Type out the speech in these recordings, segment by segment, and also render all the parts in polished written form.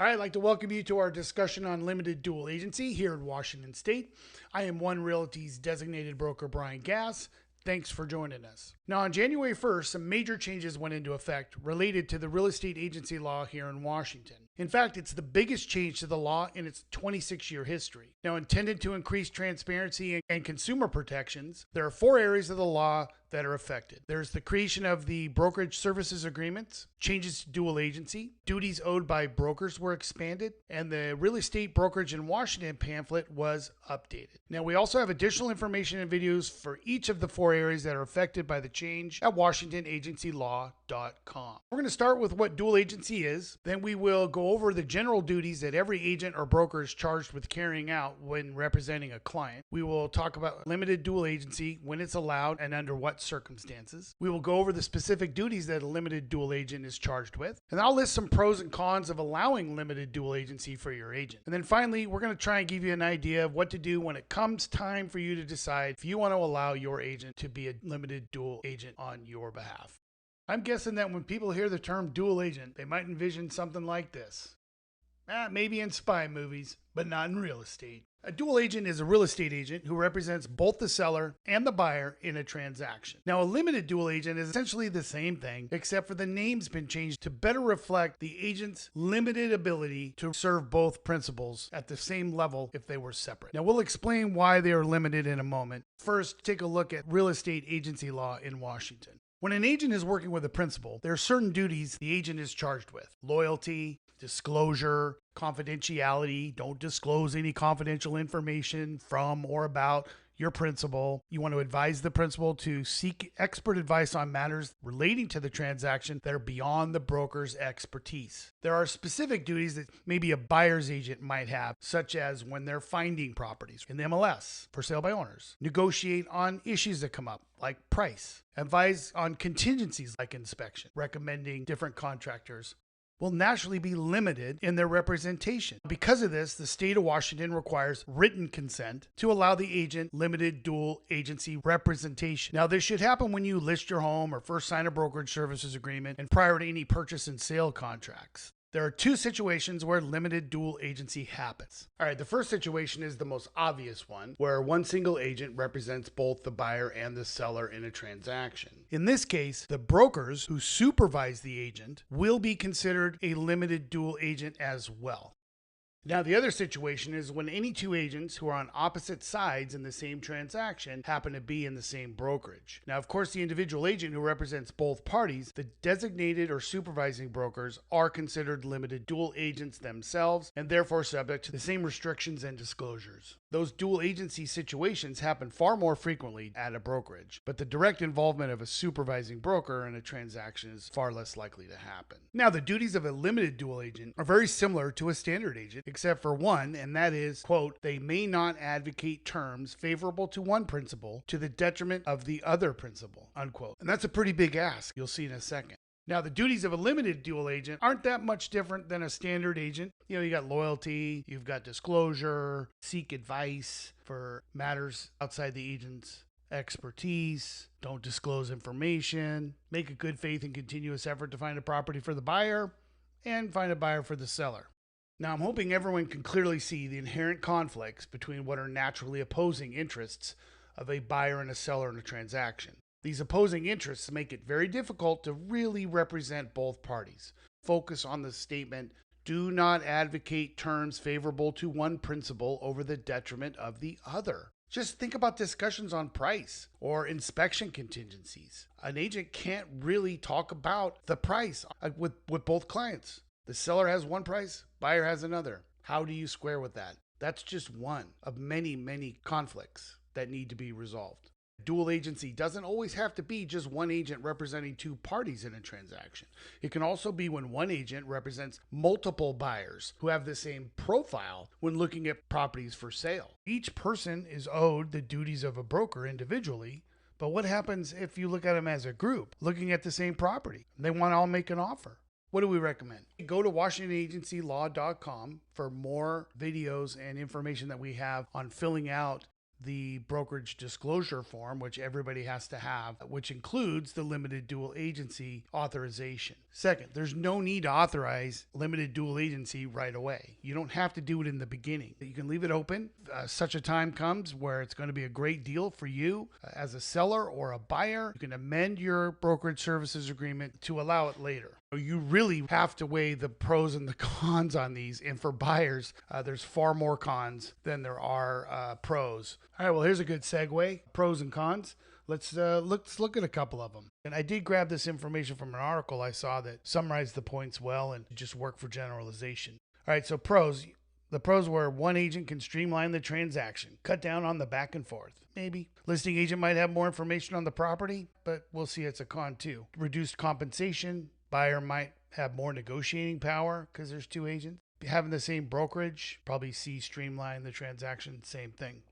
All right, I'd like to welcome you to our discussion on limited dual agency here in Washington State. I am One Realty's designated broker, Brian Gass. Thanks for joining us. Now, on January 1st, some major changes went into effect related to the real estate agency law here in Washington. In fact, it's the biggest change to the law in its 26-year history. Now, intended to increase transparency and consumer protections, there are 4 areas of the law that are affected. There's the creation of the Brokerage Services Agreements, changes to dual agency, duties owed by brokers were expanded, and the real estate brokerage in Washington pamphlet was updated. Now, we also have additional information and videos for each of the 4 areas that are affected by the change at WashingtonAgencyLaw.com. We're going to start with what dual agency is, then we will go over the general duties that every agent or broker is charged with carrying out when representing a client. We will talk about limited dual agency, when it's allowed and under what circumstances. We will go over the specific duties that a limited dual agent is charged with, and I'll list some pros and cons of allowing limited dual agency for your agent. And then finally, we're going to try and give you an idea of what to do when it comes time for you to decide if you want to allow your agent to be a limited dual agent on your behalf. I'm guessing that when people hear the term dual agent, they might envision something like this. Maybe in spy movies, but not in real estate. A dual agent is a real estate agent who represents both the seller and the buyer in a transaction. Now, a limited dual agent is essentially the same thing, except for the name's been changed to better reflect the agent's limited ability to serve both principals at the same level if they were separate. Now, we'll explain why they are limited in a moment. First, take a look at real estate agency law in Washington. When an agent is working with a principal, there are certain duties the agent is charged with: loyalty, disclosure, confidentiality. Don't disclose any confidential information from or about your principal. You want to advise the principal to seek expert advice on matters relating to the transaction that are beyond the broker's expertise. There are specific duties that maybe a buyer's agent might have, such as when they're finding properties in the MLS for sale by owners, negotiate on issues that come up like price, advise on contingencies like inspection, recommending different contractors, will naturally be limited in their representation. Because of this, the state of Washington requires written consent to allow the agent limited dual agency representation. Now, this should happen when you list your home or first sign a brokerage services agreement and prior to any purchase and sale contracts. There are 2 situations where limited dual agency happens. All right, the first situation is the most obvious one, where one single agent represents both the buyer and the seller in a transaction. In this case, the brokers who supervise the agent will be considered a limited dual agent as well. Now, the other situation is when any 2 agents who are on opposite sides in the same transaction happen to be in the same brokerage. Now, of course, the individual agent who represents both parties, the designated or supervising brokers, are considered limited dual agents themselves and therefore subject to the same restrictions and disclosures. Those dual agency situations happen far more frequently at a brokerage, but the direct involvement of a supervising broker in a transaction is far less likely to happen. Now, the duties of a limited dual agent are very similar to a standard agent, except for one, and that is, quote, they may not advocate terms favorable to one principal to the detriment of the other principal, unquote. And that's a pretty big ask. You'll see in a second. Now, the duties of a limited dual agent aren't that much different than a standard agent. You got loyalty, you've got disclosure, seek advice for matters outside the agent's expertise, don't disclose information, make a good faith and continuous effort to find a property for the buyer, and find a buyer for the seller. Now, I'm hoping everyone can clearly see the inherent conflicts between what are naturally opposing interests of a buyer and a seller in a transaction. These opposing interests make it very difficult to really represent both parties. Focus on the statement, do not advocate terms favorable to one principal over the detriment of the other. Just think about discussions on price or inspection contingencies. An agent can't really talk about the price with both clients. The seller has one price, buyer has another. How do you square with that? That's just one of many, many conflicts that need to be resolved. Dual agency doesn't always have to be just one agent representing 2 parties in a transaction. It can also be when one agent represents multiple buyers who have the same profile when looking at properties for sale. Each person is owed the duties of a broker individually, but what happens if you look at them as a group, looking at the same property? They want to all make an offer. What do we recommend? Go to WashingtonAgencyLaw.com for more videos and information that we have on filling out the brokerage disclosure form, which everybody has to have, which includes the limited dual agency authorization. Second, there's no need to authorize limited dual agency right away. You don't have to do it in the beginning. You can leave it open. Such a time comes where it's going to be a great deal for you as a seller or a buyer. You can amend your brokerage services agreement to allow it later. You really have to weigh the pros and the cons on these. And for buyers, there's far more cons than there are pros. All right, well, here's a good segue. Pros and cons. Let's look at a couple of them. And I did grab this information from an article I saw that summarized the points well and just work for generalization. All right, so pros. The pros were one agent can streamline the transaction, cut down on the back and forth. Maybe. Listing agent might have more information on the property, but we'll see it's a con too. Reduced compensation. Buyer might have more negotiating power because there's two agents. Having the same brokerage, probably see streamline the transaction, same thing.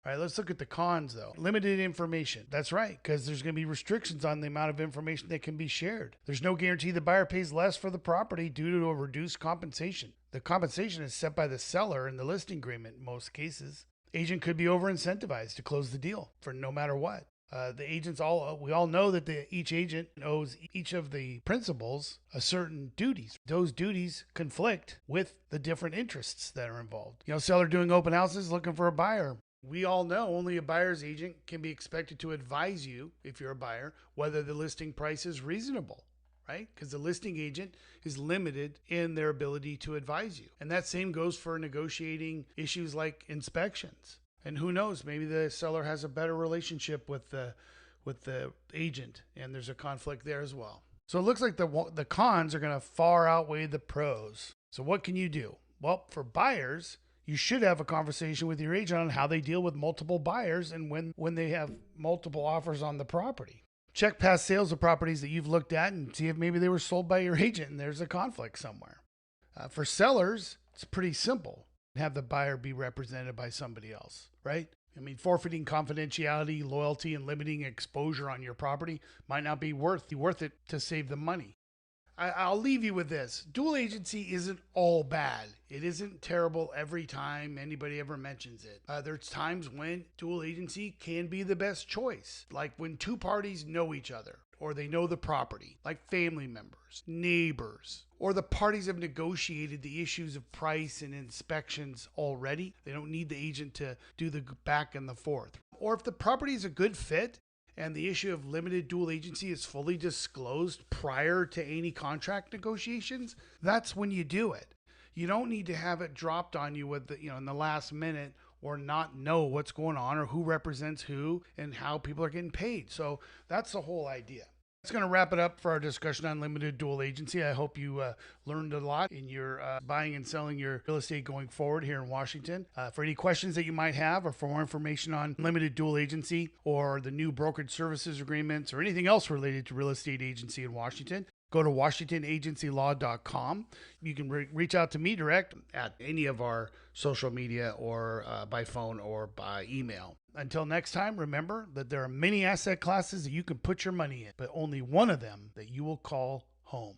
All right, let's look at the cons though. Limited information. That's right, because there's going to be restrictions on the amount of information that can be shared. There's no guarantee the buyer pays less for the property due to a reduced compensation. The compensation is set by the seller in the listing agreement in most cases. Agent could be over-incentivized to close the deal for no matter what. The agents we all know that each agent owes each of the principals a certain duties. Those duties conflict with the different interests that are involved. Seller doing open houses looking for a buyer. We all know only a buyer's agent can be expected to advise you, if you're a buyer, whether the listing price is reasonable, right? Because the listing agent is limited in their ability to advise you. And that same goes for negotiating issues like inspections. And who knows, maybe the seller has a better relationship with the agent and there's a conflict there as well. So it looks like the cons are going to far outweigh the pros. So what can you do? Well, for buyers, you should have a conversation with your agent on how they deal with multiple buyers and when they have multiple offers on the property. Check past sales of properties that you've looked at and see if maybe they were sold by your agent and there's a conflict somewhere. For sellers, it's pretty simple. Have the buyer be represented by somebody else, right? I mean, forfeiting confidentiality, loyalty, and limiting exposure on your property might not be worth it to save the money. I'll leave you with this. Dual agency isn't all bad. It isn't terrible every time anybody ever mentions it. There's times when dual agency can be the best choice, like when two parties know each other or they know the property, like family members, neighbors, or the parties have negotiated the issues of price and inspections already. They don't need the agent to do the back and the forth. Or if the property is a good fit, and the issue of limited dual agency is fully disclosed prior to any contract negotiations, that's when you do it. You don't need to have it dropped on you with in the last minute or not know what's going on or who represents who and how people are getting paid. So that's the whole idea. That's going to wrap it up for our discussion on limited dual agency. I hope you learned a lot in your buying and selling your real estate going forward here in Washington. For any questions that you might have or for more information on limited dual agency or the new brokerage services agreements or anything else related to real estate agency in Washington, go to WashingtonAgencyLaw.com. You can reach out to me direct at any of our social media or by phone or by email. Until next time, remember that there are many asset classes that you can put your money in, but only one of them that you will call home.